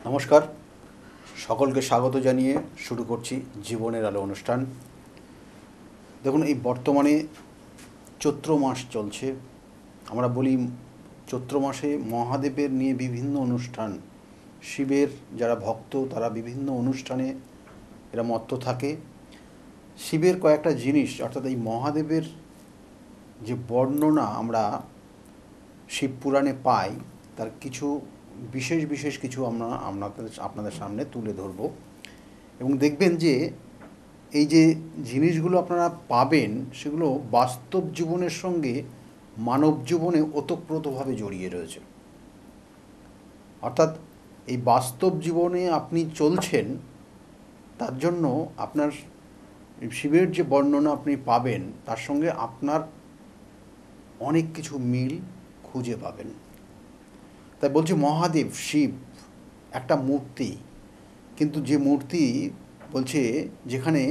নমস্কার, সকলকে স্বাগত জানিয়ে শুরু করছি জীবনের আলো অনুষ্ঠান। দেখুন, এই বর্তমানে চৈত্র মাস চলছে। আমরা বলি চৈত্র মাসে মহাদেবের নিয়ে বিভিন্ন অনুষ্ঠান, শিবের যারা ভক্ত তারা বিভিন্ন অনুষ্ঠানে এরা মত্ত থাকে। শিবের কয়েকটা জিনিস অর্থাৎ এই মহাদেবের যে বর্ণনা আমরা শিব পুরাণে পাই, তার কিছু বিশেষ বিশেষ কিছু আমরা আপনাদের সামনে তুলে ধরব এবং দেখবেন যে এই যে জিনিসগুলো আপনারা পাবেন সেগুলো বাস্তব জীবনের সঙ্গে মানব জীবনে ওতপ্রোতভাবে জড়িয়ে রয়েছে। অর্থাৎ এই বাস্তব জীবনে আপনি চলছেন, তার জন্য আপনার শিবের যে বর্ণনা আপনি পাবেন তার সঙ্গে আপনার অনেক কিছু মিল খুঁজে পাবেন। তাই বলছি, মহাদেব শিব একটা মূর্তি, কিন্তু যে মূর্তি বলছে যেখানে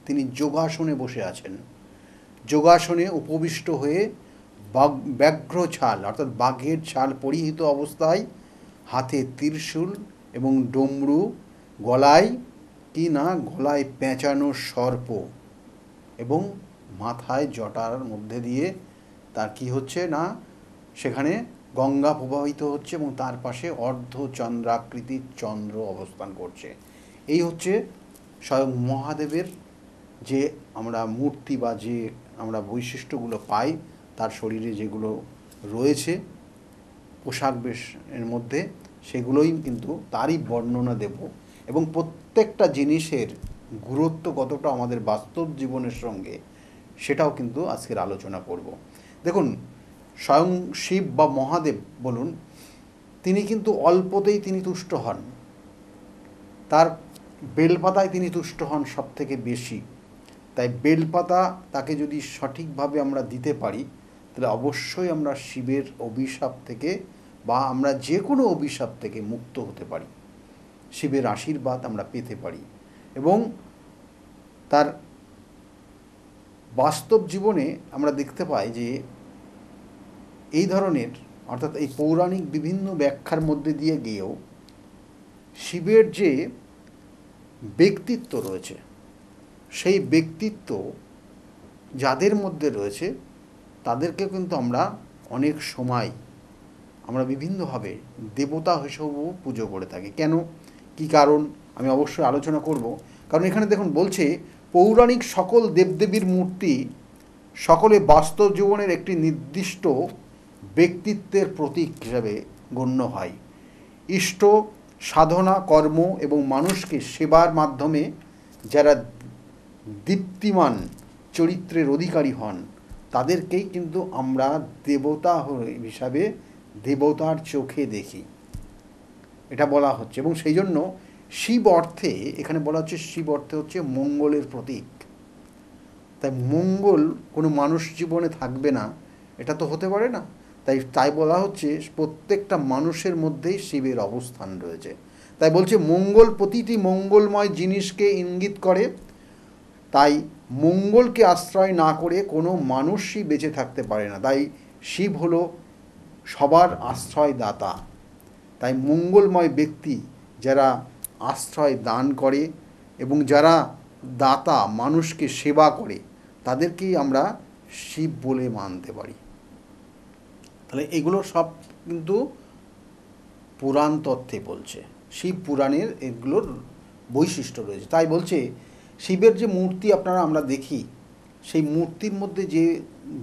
তিনি যোগাসনে বসে আছেন, যোগাসনে উপবিষ্ট হয়ে ব্যাঘ্র ছাল অর্থাৎ বাঘের ছাল পরিহিত অবস্থায়, হাতে ত্রিশূল এবং ডমরু, গলায় গলায় পেঁচানো সর্প এবং মাথায় জটার মধ্যে দিয়ে তার কি হচ্ছে না, সেখানে গঙ্গা প্রবাহিত হচ্ছে এবং তার পাশে অর্ধচন্দ্রাকৃতির চন্দ্র অবস্থান করছে। এই হচ্ছে স্বয়ং মহাদেবের যে আমরা মূর্তি বা যে আমরা বৈশিষ্ট্যগুলো পাই, তার শরীরে যেগুলো রয়েছে পোশাক বেশের মধ্যে, সেগুলোই কিন্তু তারই বর্ণনা দেব এবং প্রত্যেকটা জিনিসের গুরুত্ব কতটা আমাদের বাস্তব জীবনের সঙ্গে সেটাও কিন্তু আজকের আলোচনা করব। দেখুন, স্বয়ং শিব বা মহাদেব বলুন, তিনি কিন্তু অল্পতেই তিনি তুষ্ট হন, তার বেলপাতায় তিনি তুষ্ট হন সব থেকে বেশি। তাই বেলপাতা তাকে যদি সঠিকভাবে আমরা দিতে পারি, তাহলে অবশ্যই আমরা শিবের অভিশাপ থেকে বা আমরা যে কোনো অভিশাপ থেকে মুক্ত হতে পারি, শিবের আশীর্বাদ আমরা পেতে পারি। এবং তার বাস্তব জীবনে আমরা দেখতে পাই যে এই ধরনের অর্থাৎ এই পৌরাণিক বিভিন্ন ব্যাখ্যার মধ্যে দিয়ে গিয়েও শিবের যে ব্যক্তিত্ব রয়েছে, সেই ব্যক্তিত্ব যাদের মধ্যে রয়েছে তাদেরকে কিন্তু আমরা অনেক সময় আমরা বিভিন্নভাবে দেবতা হিসেবেও পুজো করে থাকি। কেন, কী কারণ আমি অবশ্যই আলোচনা করব। কারণ এখানে দেখুন বলছে, পৌরাণিক সকল দেবদেবীর মূর্তি সকলে বাস্তব জীবনের একটি নির্দিষ্ট ব্যক্তিত্বের প্রতীক হিসাবে গণ্য হয়। ইষ্ট সাধনা কর্ম এবং মানুষকে সেবার মাধ্যমে যারা দীপ্তিমান চরিত্রের অধিকারী হন, তাদেরকেই কিন্তু আমরা দেবতা হিসাবে দেবতার চোখে দেখি, এটা বলা হচ্ছে। এবং সেই জন্য শিব অর্থে এখানে বলা হচ্ছে, শিব অর্থে হচ্ছে মঙ্গলের প্রতীক। তাই মঙ্গল কোনো মানুষ জীবনে থাকবে না, এটা তো হতে পারে না। তাই বলা হচ্ছে প্রত্যেকটা মানুষের মধ্যেই শিবের অবস্থান রয়েছে। তাই বলছে মঙ্গল প্রতিটি মঙ্গলময় জিনিসকে ইঙ্গিত করে। তাই মঙ্গলকে আশ্রয় না করে কোনো মানুষই বেঁচে থাকতে পারে না। তাই শিব হলো সবার আশ্রয়দাতা। তাই মঙ্গলময় ব্যক্তি যারা আশ্রয় দান করে এবং যারা দাতা মানুষকে সেবা করে, তাদেরকেই আমরা শিব বলে মানতে পারি। তাহলে এগুলো সব কিন্তু পুরাণ তত্ত্বে বলছে, শিব পুরাণের এগুলোর বৈশিষ্ট্য রয়েছে। তাই বলছে শিবের যে মূর্তি আমরা দেখি, সেই মূর্তির মধ্যে যে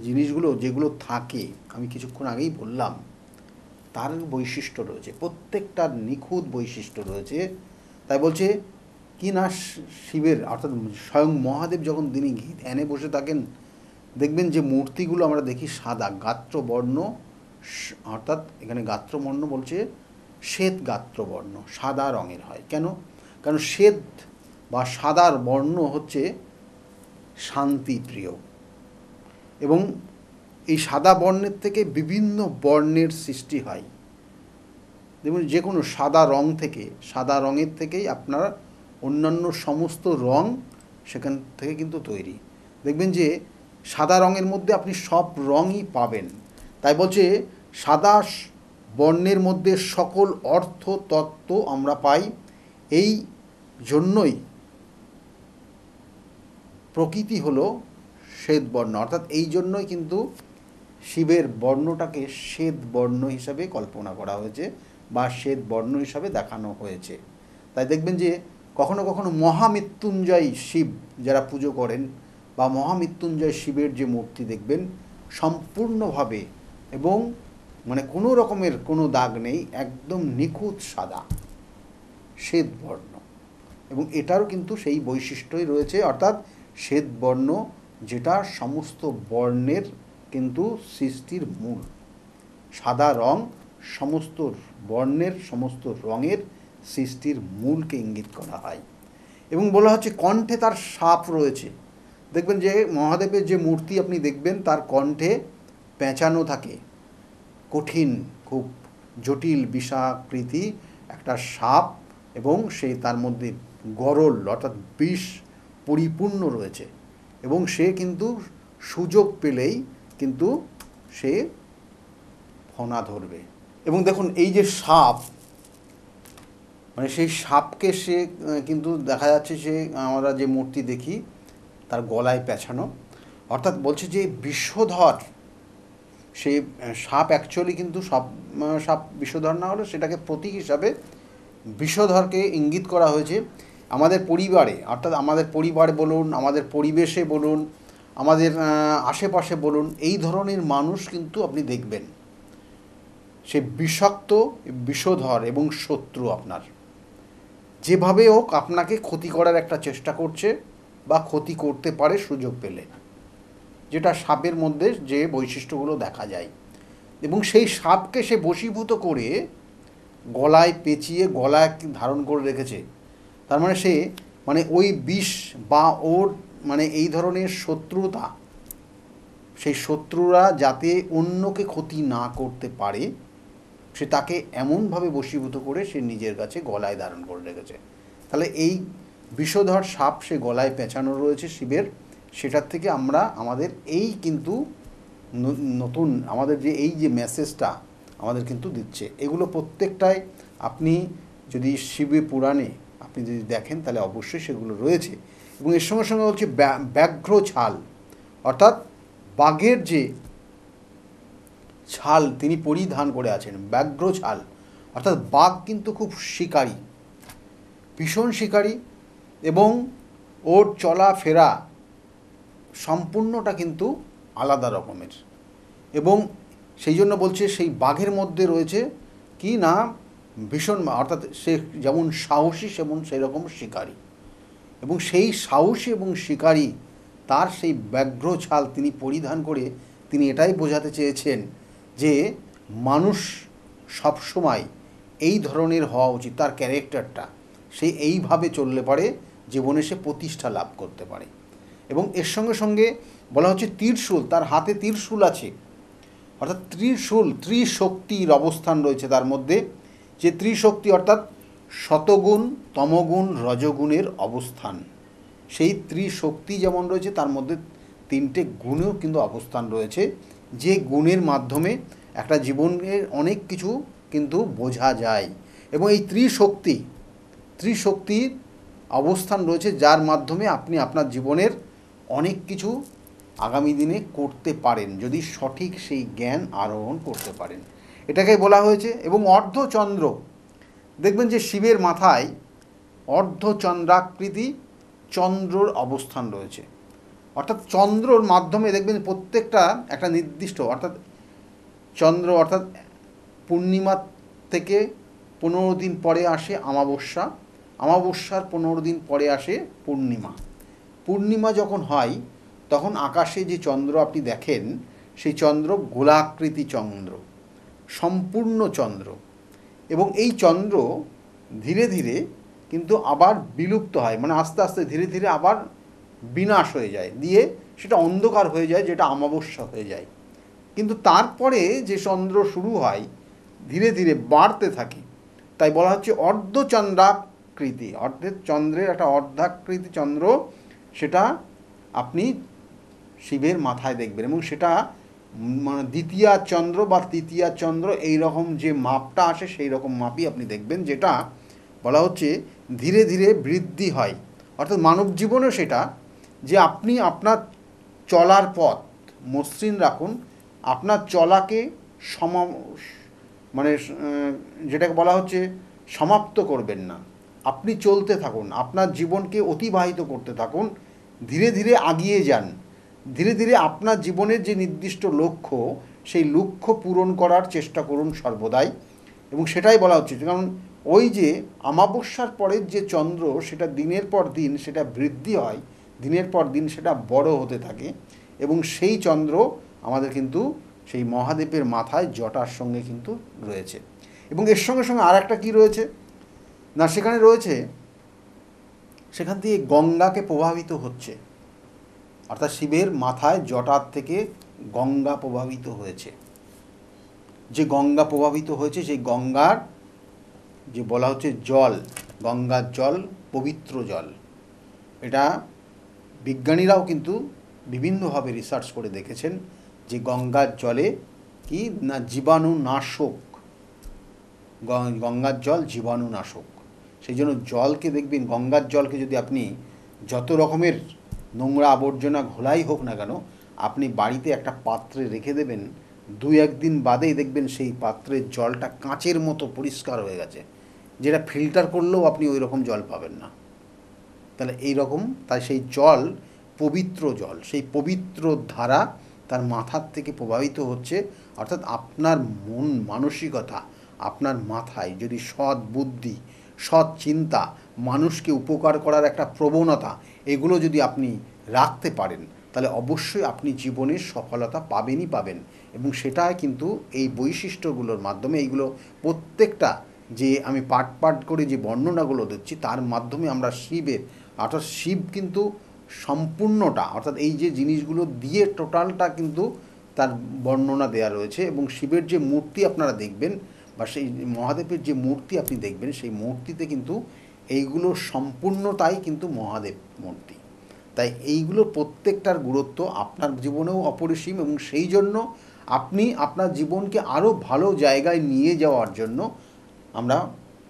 জিনিসগুলো যেগুলো থাকে, আমি কিছুক্ষণ আগেই বললাম, তার বৈশিষ্ট্য রয়েছে, প্রত্যেকটার নিখুঁত বৈশিষ্ট্য রয়েছে। তাই বলছে কি না, শিবের অর্থাৎ স্বয়ং মহাদেব যখন তিনি ধ্যানে বসে থাকেন, দেখবেন যে মূর্তিগুলো আমরা দেখি সাদা গাত্রবর্ণ, অর্থাৎ এখানে গাত্রবর্ণ বলছে শ্বেত গাত্রবর্ণ, সাদা রঙের হয়। কেন? কারণ শ্বেত বা সাদার বর্ণ হচ্ছে শান্তিপ্রিয়, এবং এই সাদা বর্ণের থেকে বিভিন্ন বর্ণের সৃষ্টি হয়। দেখুন, যে কোনো সাদা রং থেকে, সাদা রঙের থেকেই আপনার অন্যান্য সমস্ত রং সেখান থেকে কিন্তু তৈরি। দেখবেন যে সাদা রঙের মধ্যে আপনি সব রঙই পাবেন। তাই বলছে সাদা বর্ণের মধ্যে সকল অর্থ তত্ত্ব আমরা পাই। এই জন্যই প্রকৃতি হলো শ্বেত বর্ণ, অর্থাৎ এই জন্যই কিন্তু শিবের বর্ণটাকে শ্বেত বর্ণ হিসাবে কল্পনা করা হয়েছে বা শ্বেত বর্ণ হিসাবে দেখানো হয়েছে। তাই দেখবেন যে কখনো কখনো মহামৃত্যুঞ্জয় শিব যারা পুজো করেন বা মহামৃত্যুঞ্জয় শিবের যে মূর্তি দেখবেন সম্পূর্ণভাবে এবং মানে কোনো রকমের কোনো দাগ নেই, একদম নিখুঁত সাদা শ্বেত বর্ণ, এবং এটারও কিন্তু সেই বৈশিষ্ট্যই রয়েছে, অর্থাৎ শ্বেত বর্ণ যেটা সমস্ত বর্ণের কিন্তু সৃষ্টির মূল। সাদা রং সমস্ত বর্ণের সমস্ত রঙের সৃষ্টির মূলকে ইঙ্গিত করা হয়। এবং বলা হচ্ছে কণ্ঠে তার সাপ রয়েছে। দেখবেন যে মহাদেবের যে মূর্তি আপনি দেখবেন তার কণ্ঠে পেঁচানো থাকে কঠিন খুব জটিল বিষাকৃতি একটা সাপ, এবং সে তার মধ্যে গরল অর্থাৎ বিষ পরিপূর্ণ রয়েছে, এবং সে কিন্তু সুযোগ পেলেই কিন্তু সে ফনা ধরবে। এবং দেখুন এই যে সাপ, মানে সেই সাপকে সে কিন্তু দেখা যাচ্ছে সে আমরা যে মূর্তি দেখি তার গলায় পেঁচানো, অর্থাৎ বলছে যে বিষধর সেই সাপ অ্যাকচুয়ালি কিন্তু সাপ বিষধর না হলে সেটাকে প্রতীক হিসাবে বিষধরকে ইঙ্গিত করা হয়েছে। আমাদের পরিবারে, অর্থাৎ আমাদের পরিবার বলুন, আমাদের পরিবেশে বলুন, আমাদের আশেপাশে বলুন, এই ধরনের মানুষ কিন্তু আপনি দেখবেন সে বিষাক্ত বিষধর এবং শত্রু, আপনার যেভাবে হোক আপনাকে ক্ষতি করার একটা চেষ্টা করছে বা ক্ষতি করতে পারে সুযোগ পেলে, যেটা সাপের মধ্যে যে বৈশিষ্ট্যগুলো দেখা যায়। এবং সেই সাপকে সে বশীভূত করে গলায় পেঁচিয়ে গলায় ধারণ করে রেখেছে। তার মানে সে মানে ওই বিষ বা ওর মানে এই ধরনের শত্রুতা, সেই শত্রুরা যাতে অন্যকে ক্ষতি না করতে পারে সে তাকে এমনভাবে বশীভূত করে সে নিজের কাছে গলায় ধারণ করে রেখেছে। তাহলে এই বিষধর সাপ সে গলায় পেঁচানো রয়েছে শিবের, সেটার থেকে আমরা আমাদের এই কিন্তু নতুন আমাদের যে এই যে মেসেজটা আমাদের কিন্তু দিচ্ছে, এগুলো প্রত্যেকটাই আপনি যদি শিবে পুরাণে আপনি যদি দেখেন তাহলে অবশ্যই সেগুলো রয়েছে। এবং এর সঙ্গে সঙ্গে হচ্ছে ব্যাঘ্র ছাল, অর্থাৎ বাঘের যে ছাল তিনি পরিধান করে আছেন, ব্যাঘ্র ছাল, অর্থাৎ বাঘ কিন্তু খুব শিকারী, ভীষণ শিকারী, এবং ওর চলাফেরা সম্পূর্ণটা কিন্তু আলাদা রকমের। এবং সেই জন্য বলছে সেই বাঘের মধ্যে রয়েছে কি না ভীষণ, অর্থাৎ সে যেমন সাহসী সেমন সেই রকম শিকারী, এবং সেই সাহসী এবং শিকারী তার সেই ব্যাঘ্র ছাল তিনি পরিধান করে তিনি এটাই বোঝাতে চেয়েছেন যে মানুষ সবসময় এই ধরনের হওয়া উচিত, তার ক্যারেক্টারটা সে এইভাবে চললে পারে জীবনে সে প্রতিষ্ঠা লাভ করতে পারে। এবং এর সঙ্গে সঙ্গে বলা হচ্ছে ত্রিশূল, তার হাতে ত্রিশূল আছে, অর্থাৎ ত্রিশূল ত্রিশক্তির অবস্থান রয়েছে তার মধ্যে, যে ত্রিশক্তি অর্থাৎ শতগুণ তমগুণ রজগুণের অবস্থান, সেই ত্রিশক্তি যেমন রয়েছে তার মধ্যে তিনটে গুণেও কিন্তু অবস্থান রয়েছে, যে গুণের মাধ্যমে একটা জীবনের অনেক কিছু কিন্তু বোঝা যায়। এবং এই ত্রিশক্তির অবস্থান রয়েছে যার মাধ্যমে আপনি আপনার জীবনের অনেক কিছু আগামী দিনে করতে পারেন যদি সঠিক সেই জ্ঞান আরোহণ করতে পারেন, এটাকে বলা হয়েছে। এবং অর্ধচন্দ্র, দেখবেন যে শিবের মাথায় অর্ধচন্দ্রাকৃতি চন্দ্রর অবস্থান রয়েছে, অর্থাৎ চন্দ্রর মাধ্যমে দেখবেন প্রত্যেকটা একটা নির্দিষ্ট, অর্থাৎ চন্দ্র অর্থাৎ পূর্ণিমা থেকে 15 দিন পরে আসে অমাবস্যা, অমাবস্যার 15 দিন পরে আসে পূর্ণিমা, পূর্ণিমা যখন হয় তখন আকাশে যে চন্দ্র আপনি দেখেন সেই চন্দ্র গোলাকৃতি চন্দ্র, সম্পূর্ণ চন্দ্র, এবং এই চন্দ্র ধীরে ধীরে কিন্তু আবার বিলুপ্ত হয়, মানে আস্তে আস্তে ধীরে ধীরে আবার বিনাশ হয়ে যায়, দিয়ে সেটা অন্ধকার হয়ে যায়, যেটা অমাবস্যা হয়ে যায়। কিন্তু তারপরে যে চন্দ্র শুরু হয় ধীরে ধীরে বাড়তে থাকে, তাই বলা হচ্ছে অর্ধচন্দ্রাকৃতি, অর্ধের চন্দ্রের একটা অর্ধাকৃতি চন্দ্র, সেটা আপনি শিবের মাথায় দেখবেন, এবং সেটা মানে দ্বিতীয়া চন্দ্র বা তৃতীয়া চন্দ্র এই রকম যে মাপটা আসে সেই রকম মাপই আপনি দেখবেন, যেটা বলা হচ্ছে ধীরে ধীরে বৃদ্ধি হয়। অর্থাৎ মানব জীবনেও সেটা, যে আপনি আপনার চলার পথ মসৃণ রাখুন, আপনার চলাকে মানে যেটাকে বলা হচ্ছে সমাপ্ত করবেন না, আপনি চলতে থাকুন, আপনার জীবনকে অতিবাহিত করতে থাকুন, ধীরে ধীরে আগিয়ে যান, ধীরে ধীরে আপনার জীবনের যে নির্দিষ্ট লক্ষ্য সেই লক্ষ্য পূরণ করার চেষ্টা করুন সর্বদাই। এবং সেটাই বলা হচ্ছে, কারণ ওই যে অমাবস্যার পরের যে চন্দ্র সেটা দিনের পর দিন সেটা বৃদ্ধি হয়, দিনের পর দিন সেটা বড় হতে থাকে, এবং সেই চন্দ্র আমাদের কিন্তু সেই মহাদেবের মাথায় জটার সঙ্গে কিন্তু রয়েছে। এবং এর সঙ্গে সঙ্গে আর একটা কী রয়েছে না, সেখানে রয়েছে সেখান থেকে গঙ্গাকে প্রভাবিত হচ্ছে, অর্থাৎ শিবের মাথায় জটার থেকে গঙ্গা প্রভাবিত হয়েছে। যে গঙ্গা প্রভাবিত হয়েছে সেই গঙ্গার যে বলা হচ্ছে জল, গঙ্গার জল পবিত্র জল, এটা বিজ্ঞানীরাও কিন্তু বিভিন্নভাবে রিসার্চ করে দেখেছেন যে গঙ্গার জলে কি না জীবাণুনাশক, গঙ্গার জল জীবাণুনাশক। সেই জন্য জলকে দেখবেন, গঙ্গার জলকে যদি আপনি যত রকমের নোংরা আবর্জনা ঘোলাই হোক না কেন, আপনি বাড়িতে একটা পাত্রে রেখে দেবেন, 2-1 দিন বাদেই দেখবেন সেই পাত্রের জলটা কাঁচের মতো পরিষ্কার হয়ে গেছে, যেটা ফিল্টার করলেও আপনি ওই রকম জল পাবেন না। তাহলে এই রকম, তাই সেই জল পবিত্র জল, সেই পবিত্র ধারা তার মাথার থেকে প্রবাহিত হচ্ছে। অর্থাৎ আপনার মন মানসিকতা, আপনার মাথায় যদি সৎ বুদ্ধি, সৎ চিন্তা, মানুষকে উপকার করার একটা প্রবণতা, এগুলো যদি আপনি রাখতে পারেন, তাহলে অবশ্যই আপনি জীবনের সফলতা পাবেনই পাবেন। এবং সেটা কিন্তু এই বৈশিষ্ট্যগুলোর মাধ্যমে, এইগুলো প্রত্যেকটা যে আমি পার্ট পার্ট করে যে বর্ণনাগুলো দিচ্ছি তার মাধ্যমে আমরা শিবের, অর্থাৎ শিব কিন্তু সম্পূর্ণটা, অর্থাৎ এই যে জিনিসগুলো দিয়ে টোটালটা কিন্তু তার বর্ণনা দেওয়া রয়েছে। এবং শিবের যে মূর্তি আপনারা দেখবেন বা সেই মহাদেবের যে মূর্তি আপনি দেখবেন, সেই মূর্তিতে কিন্তু এইগুলো সম্পূর্ণতাই কিন্তু মহাদেব মূর্তি। তাই এইগুলো প্রত্যেকটার গুরুত্ব আপনার জীবনেও অপরিসীম, এবং সেই জন্য আপনি আপনার জীবনকে আরও ভালো জায়গায় নিয়ে যাওয়ার জন্য আমরা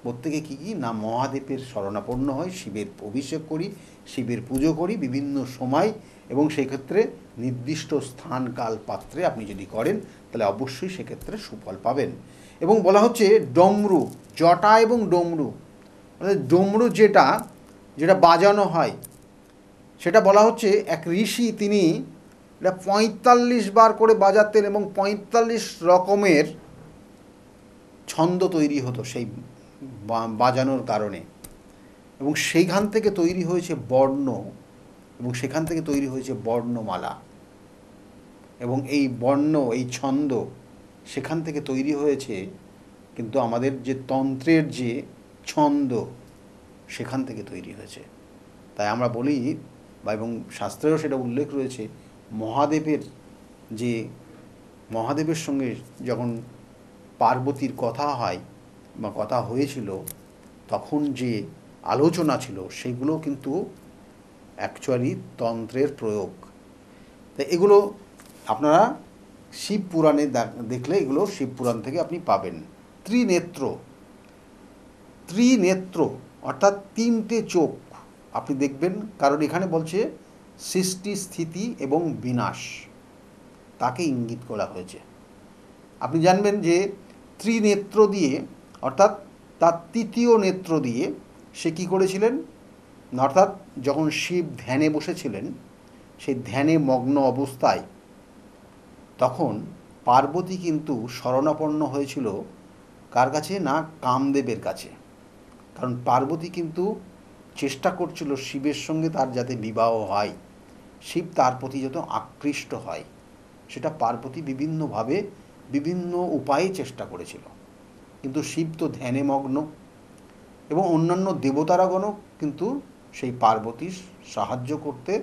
প্রত্যেকে কী কী না মহাদেবের শরণাপন্ন হই, শিবের অভিষেক করি, শিবের পুজো করি বিভিন্ন সময়, এবং সেক্ষেত্রে নির্দিষ্ট স্থান কাল পাত্রে আপনি যদি করেন তাহলে অবশ্যই সেক্ষেত্রে সুফল পাবেন। এবং বলা হচ্ছে ডমরু, জটা এবং ডমরু, মানে ডমরু যেটা যেটা বাজানো হয়, সেটা বলা হচ্ছে এক ঋষি তিনি এটা 45 বার করে বাজাতেন, এবং 45 রকমের ছন্দ তৈরি হতো সেই বাজানোর কারণে, এবং সেইখান থেকে তৈরি হয়েছে বর্ণ, এবং সেখান থেকে তৈরি হয়েছে বর্ণমালা, এবং এই বর্ণ, এই ছন্দ সেখান থেকে তৈরি হয়েছে কিন্তু আমাদের যে তন্ত্রের যে ছন্দ সেখান থেকে তৈরি হয়েছে। তাই আমরা বলি বা এবং শাস্ত্রেও সেটা উল্লেখ রয়েছে, মহাদেবের সঙ্গে যখন পার্বতীর কথা হয় বা কথা হয়েছিল, তখন যে আলোচনা ছিল সেগুলো কিন্তু অ্যাকচুয়ালি তন্ত্রের প্রয়োগ। তাই এগুলো আপনারা শিব পুরাণে দেখলে এগুলো শিব পুরাণ থেকে আপনি পাবেন। ত্রিনেত্র অর্থাৎ 3টে চোখ আপনি দেখবেন, কারণ এখানে বলছে সৃষ্টি, স্থিতি এবং বিনাশ, তাকে ইঙ্গিত করা হয়েছে। আপনি জানবেন যে ত্রিনেত্র দিয়ে, অর্থাৎ তার 3য় নেত্র দিয়ে সে কী করেছিলেন, অর্থাৎ যখন শিব ধ্যানে বসেছিলেন, সেই ধ্যানে মগ্ন অবস্থায় তখন পার্বতী কিন্তু শরণাপন্ন হয়েছিল কার কাছে না কামদেবের কাছে। কারণ পার্বতী কিন্তু চেষ্টা করছিল শিবের সঙ্গে তার যাতে বিবাহ হয়, শিব তার প্রতি যত আকৃষ্ট হয়, সেটা পার্বতী বিভিন্নভাবে বিভিন্ন উপায়ে চেষ্টা করেছিল। কিন্তু শিব তো ধ্যানে মগ্ন, এবং অন্যান্য দেবতারাগণও কিন্তু সেই পার্বতীর সাহায্য করতে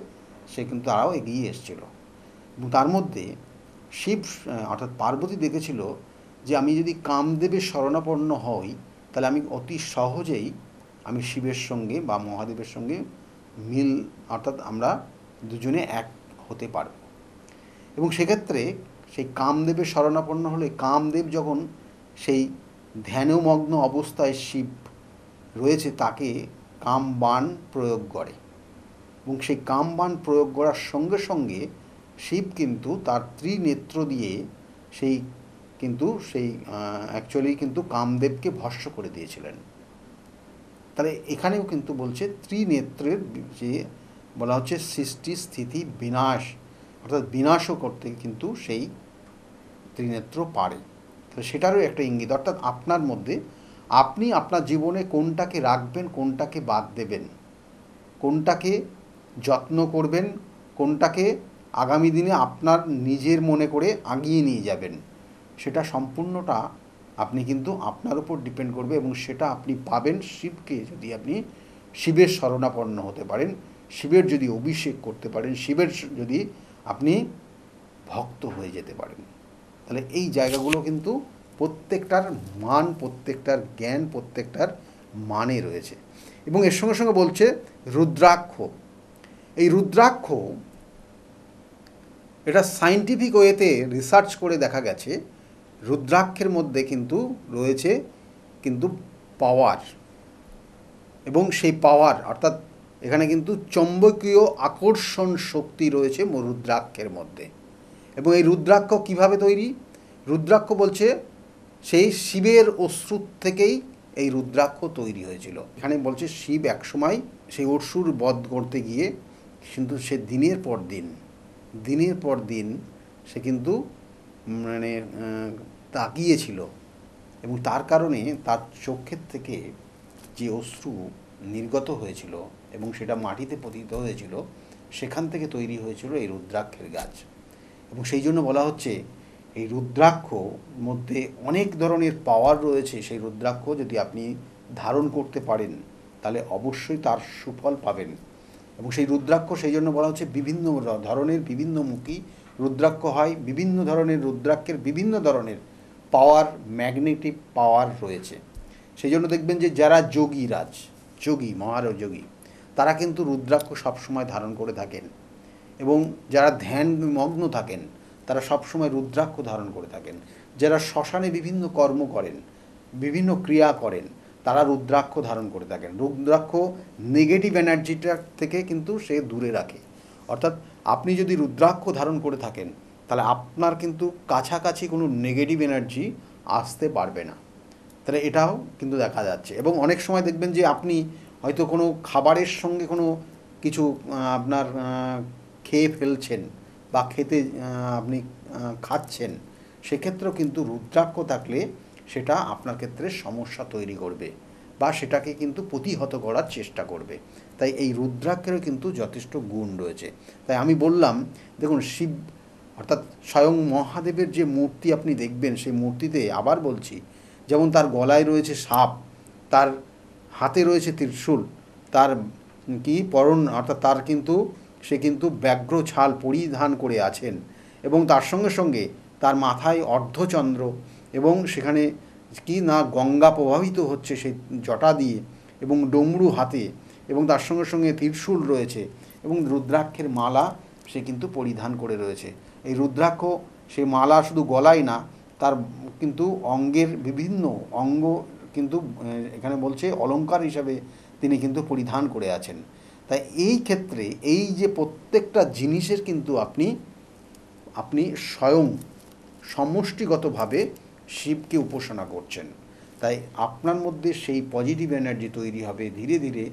সে কিন্তু তারাও এগিয়ে এসেছিল। এবং তার মধ্যে শিব অর্থাৎ পার্বতী দেখেছিল যে আমি যদি কামদেবের শরণাপন্ন হই তাহলে আমি অতি সহজেই আমি শিবের সঙ্গে বা মহাদেবের সঙ্গে অর্থাৎ আমরা দুজনে এক হতে পারব। এবং সেক্ষেত্রে সেই কামদেবের শরণাপন্ন হলে কামদেব যখন সেই ধ্যানমগ্ন অবস্থায় শিব রয়েছে তাকে কামবাণ প্রয়োগ করে, এবং সেই কামবাণ প্রয়োগ করার সঙ্গে সঙ্গে শিব কিন্তু তার ত্রিনেত্র দিয়ে সেই অ্যাকচুয়ালি কিন্তু কামদেবকে ভস্ম করে দিয়েছিলেন। তাহলে এখানেও কিন্তু বলছে ত্রিনেত্রের যে বলা হচ্ছে সৃষ্টি স্থিতি বিনাশ, অর্থাৎ বিনাশও করতে কিন্তু সেই ত্রিনেত্র পারে। তাহলে সেটারও একটা ইঙ্গিত, অর্থাৎ আপনার মধ্যে আপনি আপনার জীবনে কোনটাকে রাখবেন, কোনটাকে বাদ দেবেন, কোনটাকে যত্ন করবেন, কোনটাকে আগামী দিনে আপনার নিজের মনে করে আগিয়ে নিয়ে যাবেন, সেটা সম্পূর্ণটা আপনি কিন্তু আপনার উপর ডিপেন্ড করবে। এবং সেটা আপনি পাবেন শিবকে যদি আপনি শিবের শরণাপন্ন হতে পারেন, শিবের যদি অভিষেক করতে পারেন, শিবের যদি আপনি ভক্ত হয়ে যেতে পারেন। তাহলে এই জায়গাগুলো কিন্তু প্রত্যেকটার মান, প্রত্যেকটার জ্ঞান, প্রত্যেকটার মানে রয়েছে। এবং এর সঙ্গে সঙ্গে বলছে রুদ্রাক্ষ। এই রুদ্রাক্ষ এটা সায়েন্টিফিক ওয়েতে রিসার্চ করে দেখা গেছে রুদ্রাক্ষের মধ্যে কিন্তু রয়েছে কিন্তু পাওয়ার, এবং সেই পাওয়ার অর্থাৎ এখানে কিন্তু চৌম্বকীয় আকর্ষণ শক্তি রয়েছে রুদ্রাক্ষের মধ্যে। এবং এই রুদ্রাক্ষ কিভাবে তৈরি? রুদ্রাক্ষ বলছে সেই শিবের অশ্রু থেকেই এই রুদ্রাক্ষ তৈরি হয়েছিল। এখানে বলছে শিব একসময় সেই অসুর বধ করতে গিয়ে কিন্তু সে দিনের পর দিন সে কিন্তু মানে তাকিয়েছিল, এবং তার কারণে তার চোখের থেকে যে অশ্রু নির্গত হয়েছিল এবং সেটা মাটিতে পতিত হয়েছিল, সেখান থেকে তৈরি হয়েছিল এই রুদ্রাক্ষের গাছ। এবং সেই জন্য বলা হচ্ছে এই রুদ্রাক্ষ মধ্যে অনেক ধরনের পাওয়ার রয়েছে। সেই রুদ্রাক্ষ যদি আপনি ধারণ করতে পারেন তাহলে অবশ্যই তার সুফল পাবেন। এবং সেই রুদ্রাক্ষ সেই জন্য বলা হচ্ছে বিভিন্ন ধরনের বিভিন্নমুখী রুদ্রাক্ষ হয়, বিভিন্ন ধরনের রুদ্রাক্ষের বিভিন্ন ধরনের পাওয়ার, ম্যাগনেটিক পাওয়ার রয়েছে। সেই জন্য দেখবেন যে যারা যোগী মহাযোগী তারা কিন্তু রুদ্রাক্ষ সবসময় ধারণ করে থাকেন, এবং যারা ধ্যানমগ্ন থাকেন তারা সবসময় রুদ্রাক্ষ ধারণ করে থাকেন। যারা শ্মশানে বিভিন্ন কর্ম করেন, বিভিন্ন ক্রিয়া করেন, তারা রুদ্রাক্ষ ধারণ করে থাকেন। রুদ্রাক্ষ নেগেটিভ এনার্জিটা থেকে কিন্তু সে দূরে রাখে। অর্থাৎ আপনি যদি রুদ্রাক্ষ ধারণ করে থাকেন তাহলে আপনার কিন্তু কাছাকাছি কোনো নেগেটিভ এনার্জি আসতে পারবে না। তাহলে এটাও কিন্তু দেখা যাচ্ছে। এবং অনেক সময় দেখবেন যে আপনি হয়তো কোনো খাবারের সঙ্গে কোনো কিছু আপনার খেয়ে ফেলছেন বা খেতে আপনি খাচ্ছেন, সেক্ষেত্রেও কিন্তু রুদ্রাক্ষ থাকলে সেটা আপনার ক্ষেত্রে সমস্যা তৈরি করবে বা সেটাকে কিন্তু প্রতিহত করার চেষ্টা করবে। তাই এই রুদ্রাক্ষেরও কিন্তু যথেষ্ট গুণ রয়েছে। তাই আমি বললাম দেখুন, শিব অর্থাৎ স্বয়ং মহাদেবের যে মূর্তি আপনি দেখবেন, সেই মূর্তিতে আবার বলছি, যেমন তার গলায় রয়েছে সাপ, তার হাতে রয়েছে ত্রিশূল, তার কি পরন অর্থাৎ তার কিন্তু সে কিন্তু ব্যাঘ্র ছাল পরিধান করে আছেন, এবং তার সঙ্গে সঙ্গে তার মাথায় অর্ধচন্দ্র, এবং সেখানে কি না গঙ্গা প্রবাহিত হচ্ছে সেই জটা দিয়ে, এবং ডমরু হাতে, এবং তার সঙ্গে সঙ্গে ত্রিশূল রয়েছে, এবং রুদ্রাক্ষের মালা সে কিন্তু পরিধান করে রয়েছে। এই রুদ্রাক্ষ সে মালা শুধু গলায় না, তার কিন্তু অঙ্গের বিভিন্ন অঙ্গ কিন্তু এখানে বলছে অলঙ্কার হিসাবে তিনি কিন্তু পরিধান করে আছেন। তাই এই ক্ষেত্রে এই যে প্রত্যেকটা জিনিসের কিন্তু আপনি স্বয়ং সমষ্টিগতভাবে শিবকে উপাসনা করছেন। তাই আপনার মধ্যে সেই পজিটিভ এনার্জি তৈরি হবে ধীরে ধীরে।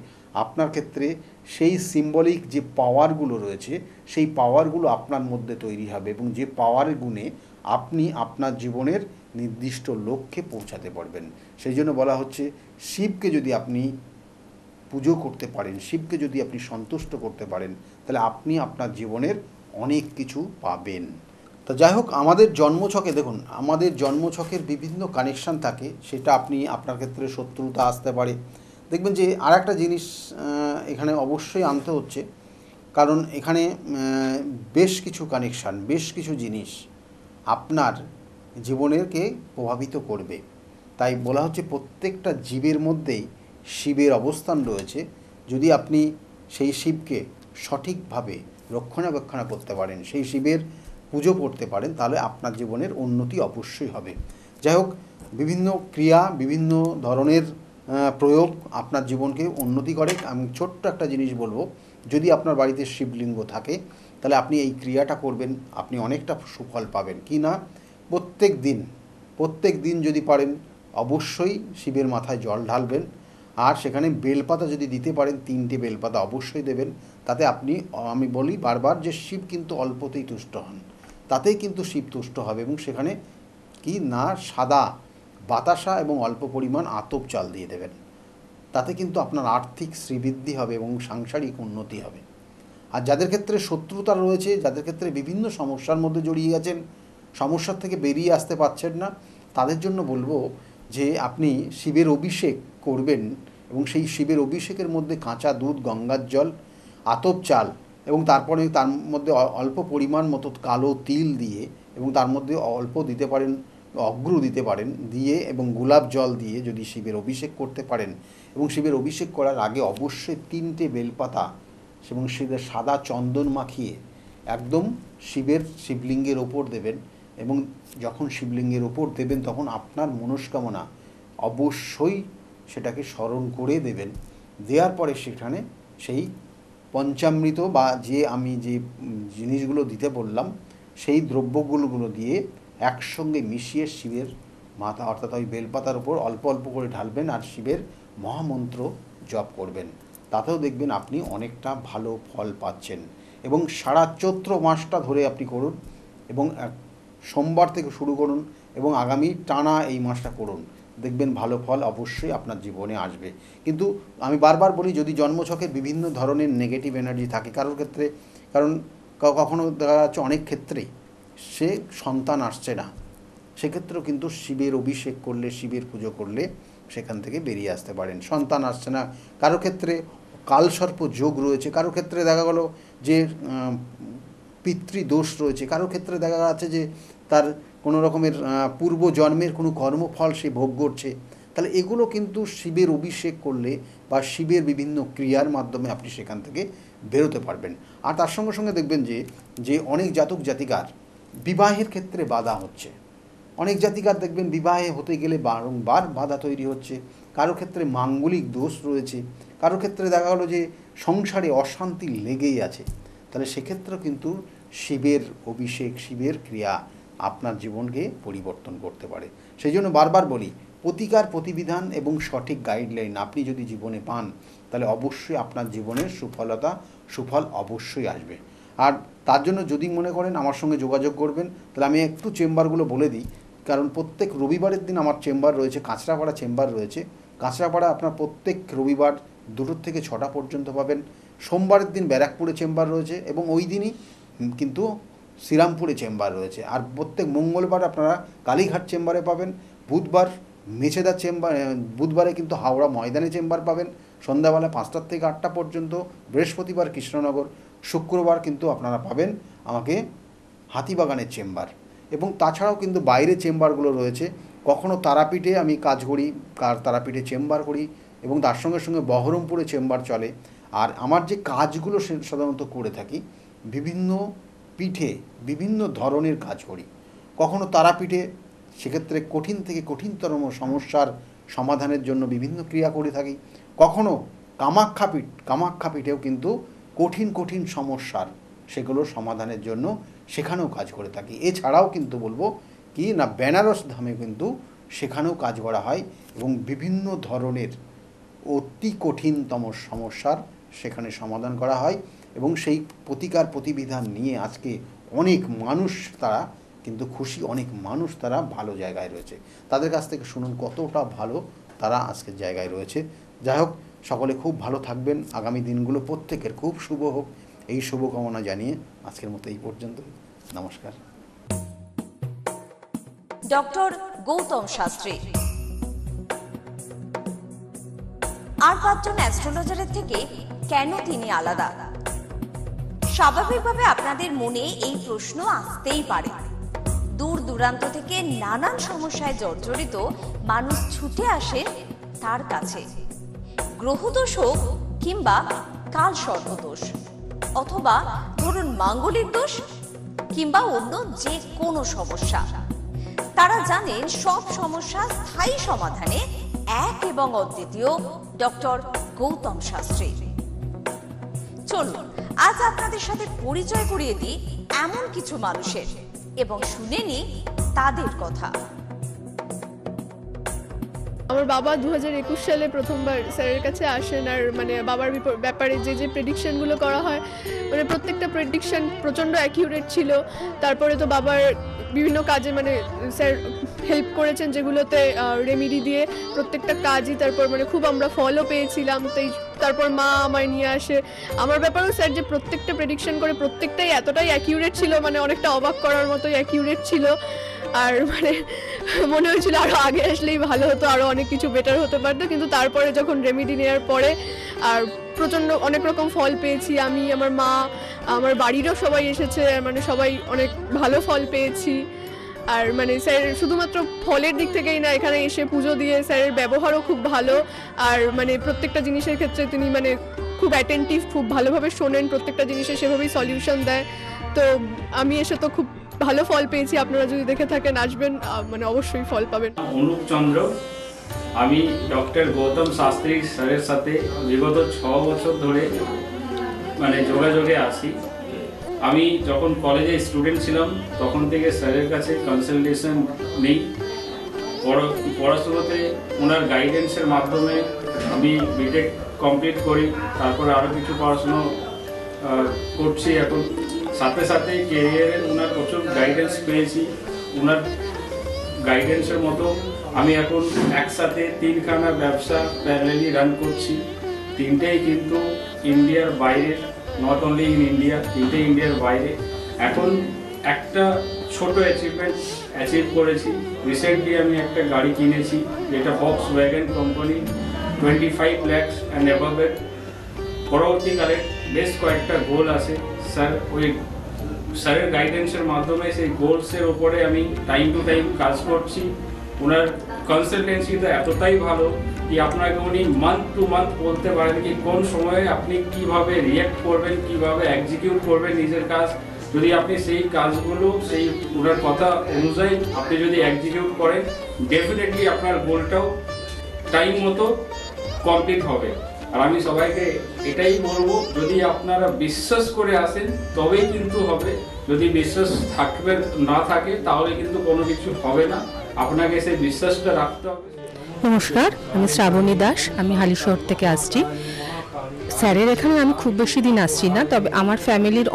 আপনার ক্ষেত্রে সেই সিম্বলিক যে পাওয়ারগুলো রয়েছে সেই পাওয়ারগুলো আপনার মধ্যে তৈরি হবে, এবং যে পাওয়ারের গুণে আপনি আপনার জীবনের নির্দিষ্ট লক্ষ্যে পৌঁছাতে পারবেন। সেই জন্য বলা হচ্ছে শিবকে যদি আপনি পুজো করতে পারেন, শিবকে যদি আপনি সন্তুষ্ট করতে পারেন, তাহলে আপনি আপনার জীবনের অনেক কিছু পাবেন। তো যাই হোক, আমাদের জন্মছকে দেখুন, আমাদের জন্মছকের বিভিন্ন কানেকশান থাকে। সেটা আপনি আপনার ক্ষেত্রে শত্রুতা আসতে পারে। দেখবেন যে আর একটা জিনিস এখানে অবশ্যই আনতে হচ্ছে, কারণ এখানে বেশ কিছু কানেকশান, বেশ কিছু জিনিস আপনার জীবনেরকে প্রভাবিত করবে। তাই বলা হচ্ছে প্রত্যেকটা জীবের মধ্যেই শিবের অবস্থান রয়েছে। যদি আপনি সেই শিবকে সঠিকভাবে রক্ষণাবেক্ষণ করতে পারেন, সেই শিবের পুজো করতে পারেন, তাহলে আপনার জীবনের উন্নতি অবশ্যই হবে। যাই হোক, বিভিন্ন ক্রিয়া, বিভিন্ন ধরনের প্রয়োগ আপনার জীবনকে উন্নতি করে। আমি ছোট্ট একটা জিনিস বলবো, যদি আপনার বাড়িতে শিবলিঙ্গ থাকে তাহলে আপনি এই ক্রিয়াটা করবেন, আপনি অনেকটা সুফল পাবেন। কি না, প্রত্যেক দিন যদি পারেন অবশ্যই শিবের মাথায় জল ঢালবেন, আর সেখানে বেলপাতা যদি দিতে পারেন 3টে বেলপাতা অবশ্যই দেবেন। তাতে আপনি, আমি বলি বারবার যে শিব কিন্তু অল্পতেই তুষ্ট হন, তাতেই কিন্তু শিব তুষ্ট হবে। এবং সেখানে কি না, সাদা বাতাসা এবং অল্প পরিমাণ আতপ চাল দিয়ে দেবেন, তাতে কিন্তু আপনার আর্থিক শ্রীবৃদ্ধি হবে এবং সাংসারিক উন্নতি হবে। আর যাদের ক্ষেত্রে শত্রুতা রয়েছে, যাদের ক্ষেত্রে বিভিন্ন সমস্যার মধ্যে জড়িয়ে গেছেন, সমস্যার থেকে বেরিয়ে আসতে পারছেন না, তাদের জন্য বলবো যে আপনি শিবের অভিষেক করবেন, এবং সেই শিবের অভিষেকের মধ্যে কাঁচা দুধ, গঙ্গার জল, আতপ চাল, এবং তারপরে তার মধ্যে অল্প পরিমাণ মতো কালো তিল দিয়ে, এবং তার মধ্যে অল্প দিতে পারেন অগ্রু দিতে পারেন দিয়ে, এবং গোলাপ জল দিয়ে যদি শিবের অভিষেক করতে পারেন, এবং শিবের অভিষেক করার আগে অবশ্যই 3টে বেলপাতা এবং শিবের সাদা চন্দন মাখিয়ে একদম শিবলিঙ্গের ওপর দেবেন। এবং যখন শিবলিঙ্গের ওপর দেবেন তখন আপনার মনস্কামনা অবশ্যই সেটাকে স্মরণ করে দেবেন। দেওয়ার পরে সেখানে সেই পঞ্চামৃত বা আমি যে জিনিসগুলো দিতে বললাম সেই দ্রব্যগুলো দিয়ে একসঙ্গে মিশিয়ে শিবের মাথা, অর্থাৎ ওই বেলপাতার উপর অল্প অল্প করে ঢালবেন আর শিবের মহামন্ত্র জপ করবেন। তাতেও দেখবেন আপনি অনেকটা ভালো ফল পাচ্ছেন। এবং সারা চৈত্র মাসটা ধরে আপনি করুন, এবং সোমবার থেকে শুরু করুন এবং আগামী টানা এই মাসটা করুন, দেখবেন ভালো ফল অবশ্যই আপনার জীবনে আসবে। কিন্তু আমি বারবার বলি, যদি জন্মছকের বিভিন্ন ধরনের নেগেটিভ এনার্জি থাকে কারোর ক্ষেত্রে, কারণ কখনো দেখা যাচ্ছে অনেক ক্ষেত্রেই সে সন্তান আসছে না, সেক্ষেত্রেও কিন্তু শিবের অভিষেক করলে, শিবের পুজো করলে সেখান থেকে বেরিয়ে আসতে পারেন। সন্তান আসছে না, কারো ক্ষেত্রে কালসর্প যোগ রয়েছে, কারো ক্ষেত্রে দেখা গেল যে পিতৃদোষ রয়েছে, কারো ক্ষেত্রে দেখা যাচ্ছে যে তার কোনো রকমের পূর্ব জন্মের কোনো কর্মফল সে ভোগ করছে। তাহলে এগুলো কিন্তু শিবের অভিষেক করলে বা শিবের বিভিন্ন ক্রিয়ার মাধ্যমে আপনি সেখান থেকে বেরোতে পারবেন। আর তার সঙ্গে সঙ্গে দেখবেন যে অনেক জাতক জাতিকার বিবাহের ক্ষেত্রে বাধা হচ্ছে, অনেক জাতিকার দেখবেন বিবাহে হতে গেলে বারংবার বাধা তৈরি হচ্ছে, কারো ক্ষেত্রে মাঙ্গলিক দোষ রয়েছে, কারো ক্ষেত্রে দেখা গেলো যে সংসারে অশান্তি লেগেই আছে। তাহলে সেক্ষেত্রেও কিন্তু শিবের অভিষেক, শিবের ক্রিয়া আপনার জীবনকে পরিবর্তন করতে পারে। সেই জন্য বারবার বলি, প্রতিকার, প্রতিবিধান এবং সঠিক গাইডলাইন আপনি যদি জীবনে পান তাহলে অবশ্যই আপনার জীবনের সুফল অবশ্যই আসবে। আর তার জন্য যদি মনে করেন আমার সঙ্গে যোগাযোগ করবেন, তাহলে আমি একটু চেম্বারগুলো বলে দিই। কারণ প্রত্যেক রবিবারের দিন আমার চেম্বার রয়েছে, কাঁচরাপাড়া চেম্বার রয়েছে। কাঁচরাপাড়া আপনার প্রত্যেক রবিবার 2 থেকে 6টা পর্যন্ত পাবেন। সোমবারের দিন ব্যারাকপুরে চেম্বার রয়েছে, এবং ওই দিনই কিন্তু শ্রীরামপুরে চেম্বার রয়েছে। আর প্রত্যেক মঙ্গলবার আপনারা কালীঘাট চেম্বারে পাবেন, বুধবার মেছেদা চেম্বার, বুধবারে কিন্তু হাওড়া ময়দানে চেম্বার পাবেন সন্ধ্যাবেলা 5টা থেকে 8টা পর্যন্ত, বৃহস্পতিবার কৃষ্ণনগর, শুক্রবার কিন্তু আপনারা পাবেন আমাকে হাতিবাগানের চেম্বার। এবং তাছাড়াও কিন্তু বাইরে চেম্বারগুলো রয়েছে, কখনো তারাপীঠে আমি কাজ করি, তারাপীঠে চেম্বার করি, এবং তার সঙ্গে সঙ্গে বহরমপুরে চেম্বার চলে। আর আমার যে কাজগুলো সাধারণত করে থাকি, বিভিন্ন পীঠে বিভিন্ন ধরনের কাজ করি। কখনো তারাপীঠে, সেক্ষেত্রে কঠিন থেকে কঠিনতম সমস্যার সমাধানের জন্য বিভিন্ন ক্রিয়া করে থাকি। কখনো কামাখ্যা পীঠেও কিন্তু কঠিন সমস্যার সেগুলো সমাধানের জন্য সেখানেও কাজ করে থাকি। এছাড়াও কিন্তু বলবো কি না, বেনারস ধামে কিন্তু সেখানেও কাজ করা হয়, এবং বিভিন্ন ধরনের অতি কঠিনতম সমস্যার সেখানে সমাধান করা হয়। এবং সেই প্রতিকার প্রতিবিধান নিয়ে আজকে অনেক মানুষ তারা কিন্তু খুশি, অনেক মানুষ তারা ভালো জায়গায় রয়েছে। তাদের কাছ থেকে শুনুন কতটা ভালো তারা আজকের জায়গায় রয়েছে। যাই হোক, সকলে খুব ভালো থাকবেন, আগামী দিনগুলো প্রত্যেকের খুব শুভ হোক, এই শুভকামনা জানিয়ে আজকের মতো এই পর্যন্ত। নমস্কার। ডক্টর গৌতম শাস্ত্রী আর 5 জন অ্যাস্ট্রোলজারের থেকে কেন তিনি আলাদা? স্বাভাবিকভাবে আপনাদের মনে এই প্রশ্ন আসতেই পারে। দূর দূরান্ত থেকে নানান সমস্যায় জর্জরিত মানুষ ছুটে আসে তার কাছে। গ্রহদোষ হোক কিংবা কাল সর্পদোষ, অথবা ধরুন মাঙ্গলিক দোষ কিংবা অন্য যে কোনো সমস্যা। তারা জানেন সব সমস্যা স্থায়ী সমাধানে এক এবং অদ্বিতীয় ডক্টর গৌতম শাস্ত্রী। চলুন আজ আপনাদের সাথে পরিচয় করিয়ে দিই এমন কিছু মানুষের এবং শুনে নিই তাদের কথা। আমার বাবা 2021 সালে প্রথমবার স্যারের কাছে আসেন, আর মানে বাবার ব্যাপারে যে প্রেডিকশনগুলো করা হয়, মানে প্রত্যেকটা প্রেডিকশন প্রচণ্ড অ্যাকিউরেট ছিল। তারপরে তো বাবার বিভিন্ন কাজে মানে স্যার হেল্প করেছেন, যেগুলোতে রেমিডি দিয়ে প্রত্যেকটা কাজই তারপর মানে খুব আমরা ফলও পেয়েছিলাম। তারপর মা আমায় নিয়ে আসে। আমার ব্যাপারেও স্যার যে প্রত্যেকটা প্রেডিকশন করে প্রত্যেকটাই এতটাই অ্যাকিউরেট ছিল, মানে অনেকটা অবাক করার মতোই অ্যাকিউরেট ছিল। আর মানে মনে হয়েছিল আরও আগে আসলেই ভালো হতো, আরও অনেক কিছু বেটার হতে পারতো। কিন্তু তারপরে যখন রেমিডি নেওয়ার পরে আর প্রচণ্ড অনেক রকম ফল পেয়েছি আমি, আমার মা, আমার বাড়িরও সবাই এসেছে, মানে সবাই অনেক ভালো ফল পেয়েছি। আর মানে স্যার শুধুমাত্র ফলের দিক থেকেই না, এখানে এসে পুজো দিয়ে স্যারের ব্যবহারও খুব ভালো। আর মানে প্রত্যেকটা জিনিসের ক্ষেত্রে তিনি মানে খুব অ্যাটেন্টিভ, খুব ভালোভাবে শোনেন, প্রত্যেকটা জিনিসের সেভাবেই সলিউশন দেয়। তো আমি এসে তো খুব ভালো ফল পেয়েছি। আপনারা যদি দেখে থাকেন আসবেন, মানে অবশ্যই ফল পাবেন। অনুপ চন্দ্র, আমি ডক্টর গৌতম শাস্ত্রী স্যারের সাথে বিগত 6 বছর ধরে মানে যোগাযোগে আছি। আমি যখন কলেজে স্টুডেন্ট ছিলাম তখন থেকে স্যারের কাছে কনসালটেশন নেই। পড়াশোনাতে ওনার গাইডেন্সের মাধ্যমে আমি বিটেক কমপ্লিট করি, তারপরে আরও কিছু পড়াশুনো করছি এখন। সাথে সাথে কেরিয়ারে ওনার প্রচুর গাইডেন্স পেয়েছি। ওনার গাইডেন্সের মতো আমি এখন একসাথে 3খানা ব্যবসা প্যারালালি রান করছি। 3টেই কিন্তু ইন্ডিয়ার বাইরে, নট অনলি ইন ইন্ডিয়া, 3টে ইন্ডিয়ার বাইরে। এখন একটা ছোট অ্যাচিভ করেছি। রিসেন্টলি আমি একটা গাড়ি কিনেছি, যেটা Volkswagen কোম্পানি, 25 lakhs অ্যান্ড অ্যাবাভের। পরবর্তীকালে বেশ কয়েকটা গোল আছে। স্যারের গাইডেন্সের মাধ্যমে সেই গোলসের ওপরে আমি টাইম টু টাইম কাজ করছি। ওনার কনসালটেন্সিটা এতটাই ভালো কি আপনাকে উনি মান্থ টু মান্থ বলতে পারেন কি কোন সময়ে আপনি কিভাবে রিঅ্যাক্ট করবেন, কিভাবে এক্সিকিউট করবেন নিজের কাজ। যদি আপনি সেই কাজগুলো সেই ওনার কথা অনুযায়ী আপনি যদি এক্সিকিউট করেন, ডেফিনেটলি আপনার গোলটাও টাইম মতো কমপ্লিট হবে। আর আমি সবাইকে এটাই বলবো, যদি আপনারা বিশ্বাস করে আসেন তবেই কিন্তু হবে। যদি বিশ্বাস না থাকে তাহলে কিন্তু কোনো কিছু হবে না। আপনাকে সেই বিশ্বাসটা রাখতে হবে। নমস্কার, আমি শ্রাবণী দাস, আমি হালিশহর থেকে আসছি। স্যারের এখানে আমি খুব বেশি দিন আসছি না, তবে আমার ফ্যামিলির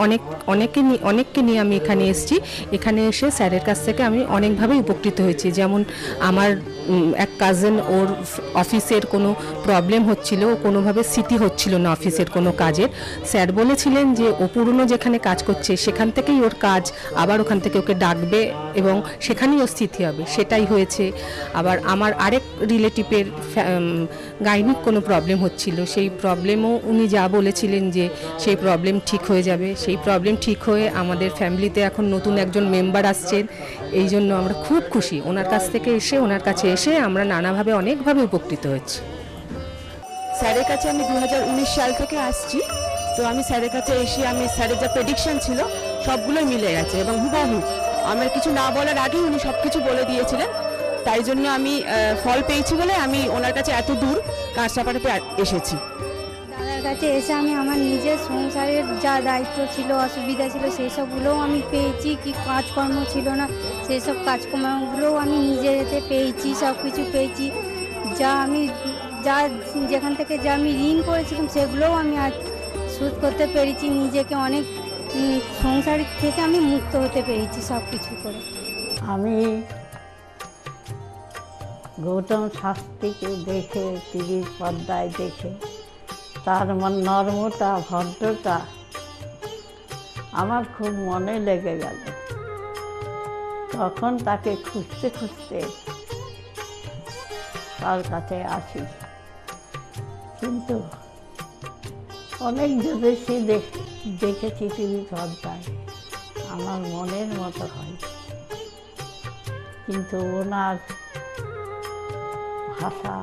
অনেককে নিয়ে আমি এখানে এসেছি। এখানে এসে স্যারের কাছ থেকে আমি অনেকভাবে উপকৃত হয়েছি। যেমন আমার এক কাজিন, ওর অফিসের কোনো প্রবলেম হচ্ছিল, কোনোভাবে স্থিতি হচ্ছিল না অফিসের কোনো কাজের। স্যার বলেছিলেন যে ও পুরনো যেখানে কাজ করছে সেখান থেকেই ওর কাজ, আবার ওখান থেকে ওকে ডাকবে এবং সেখানেই ওর স্থিতি হবে। সেটাই হয়েছে। আবার আমার আরেক রিলেটিভের গাইনিক কোনো প্রবলেম হচ্ছিল, সেই প্রবলেমও উনি যা বলেছিলেন যে সেই প্রবলেম ঠিক হয়ে যাবে। সেই প্রবলেম ঠিক হয়ে আমাদের ফ্যামিলিতে এখন নতুন একজন মেম্বার আসছেন। এই জন্য আমরা খুব খুশি। ওনার কাছ থেকে ওনার কাছে এসে আমরা নানাভাবে অনেকভাবে উপকৃত হচ্ছি। স্যারের কাছে আমি 2019 সাল থেকে আসছি। তো আমি স্যারের কাছে এসে আমি স্যারের যা প্রেডিকশন ছিল সবগুলোই মিলে গেছে এবং হুবহু আমার কিছু না বলার আগেই উনি সব কিছু বলে দিয়েছিলেন। তাই জন্য আমি ফল পেয়েছি বলে আমি ওনার কাছে এত দূর কাঁচরাপাড়াতে এসেছি। দাদার কাছে এসে আমি আমার নিজের সংসারের যা দায়িত্ব ছিল, অসুবিধা ছিল, সেই সবগুলোও আমি পেয়েছি। কি কাজকর্ম ছিল না, সেই সব কাজকর্মগুলোও আমি নিজের হাতে পেয়েছি, সব কিছু পেয়েছি। যেখান থেকে যা আমি ঋণ করেছিলাম সেগুলোও আমি আজ শোধ করতে পেরেছি। নিজেকে অনেক সংসার থেকে আমি মুক্ত হতে পেরেছি সব কিছু করে। আমি গৌতম শাস্ত্রীকে দেখে, টিভির পর্দায় দেখে তার নর্মতা, ভদ্রতা আমার খুব মনে লেগে গেল। তখন তাকে খুঁজতে খুঁজতে তার কাছে আসি। কিন্তু অনেক জ্যোতিষী দেখেছি টিভির পর্দায়, আমার মনের মতো হয়। কিন্তু ওনার ভাষা